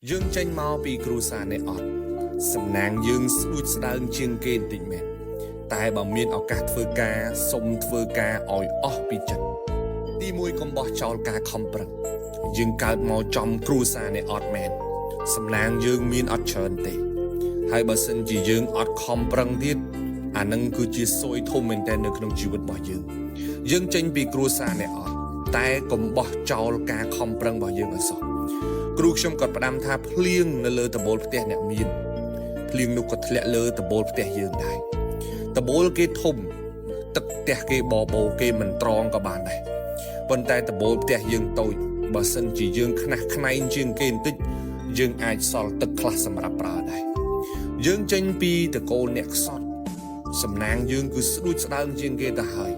យើងចេញមកពីគ្រួសារនេះអត់សំណាងយើងស្ដួចស្ដើងជាងគេបន្តិចមែនតែបើមានឱកាសធ្វើការសុំធ្វើការឲ្យអស់ពីចិត្តទីមួយកុំបោះចោលការខំប្រឹងយើងកើតមកចំគ្រួសារនេះអត់មែនសំណាងយើងមានអត់ច្រើនទេហើយបើសិនជាយើងអត់ខំប្រឹងទៀតអានឹងគឺជាសួយធំមែនតើនៅក្នុងជីវិតរបស់យើងចេញពីគ្រួសារនេះអត់តែកុំបោះចោលការខំប្រឹងរបស់យើងឲ្យសោះគ្រូខ្ញុំក៏ផ្ដាំថាភ្លៀងនៅលើដំបូលផ្ទះអ្នកមានភ្លៀងនោះក៏ធ្លាក់លើដំបូលផ្ទះយើងដែរដំបូលគេធំទឹកផ្ទះគេបបោគេមិនត្រង់ក៏បានដែរប៉ុន្តែដំបូលផ្ទះយើងតូចបើសិនជាយើងខ្នះខ្នែងជាងគេបន្តិចយើងអាចសល់ទឹកខ្លះសម្រាប់ប្រើដែរយើងចេញពីតកូលអ្នកខ្សត់សំណាងយើងគឺស្ដួចស្ដើងជាងគេទៅហើយ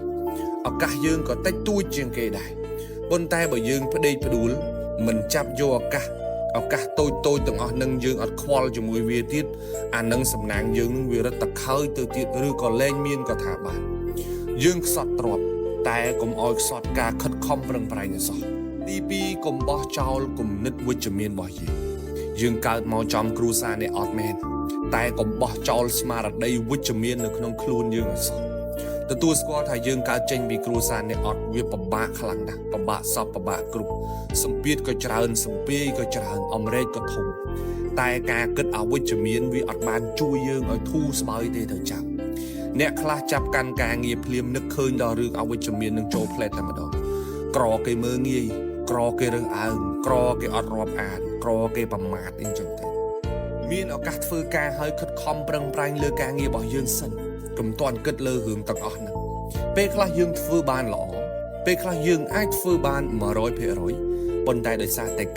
ឱកាសយើងក៏តិចតួចជាងគេដែរប៉ុន្តែបើយើងផ្ដេកផ្ដួលមិនចាប់យកឱកាសតូចទាំងអស់នឹងយើងអត់ខ្វល់ជាមួយវាទៀតអានឹងសំណាងយើងនឹងវារត់តខើយទៅទៀតឬក៏លែងមានក៏ថាបានយើងខ្សត់ទ្រពតែកុំឲ្យខ្សត់ការខិតខំប្រឹងប្រែងសោះទី2កុំបោះចោលគំនិតវិជ្ជមានរបស់យើងកើតមកចំគ្រួសារនេះអត់មែនតែកុំបោះចោលស្មារតីវិជ្ជមាននៅក្នុងខ្លួនយើងឲ្យសោះទទួលស្គាល់ថាយើងកើតចេញពីគ្រួសារនេះអត់វាពិបាកខ្លាំងណាស់ពិបាកសពពិបាកគ្រប់សម្ពាធក៏ច្រើនសម្ពាយក៏ច្រើនអំរែកក៏ធំតែការគិតអវិជ្ជមានវាអត់បានជួយយើងឲ្យធូរស្បើយទេទៅចាំអ្នកខ្លះចាប់កាន់ការងារភ្លាមនឹកឃើញដល់រឿងអវិជ្ជមាននឹងចូលផ្លែតតែម្ដងក្រគេមើងងាយក្រគេរើសអើងក្រគេអត់រាប់អានក្រគេប្រមាថអីចឹងទៅមានឱកាសធ្វើការឲ្យខិតខំប្រឹងប្រែងលើការងាររបស់យើងសិនកុំទាន់គិតលើរឿងទាំងអស់ហ្នឹងពេលខ្លះយើងធ្វើបានល្អពេលខ្លះយើងអាចធ្វើបាន 100% ប៉ុន្តែដោយសារតែ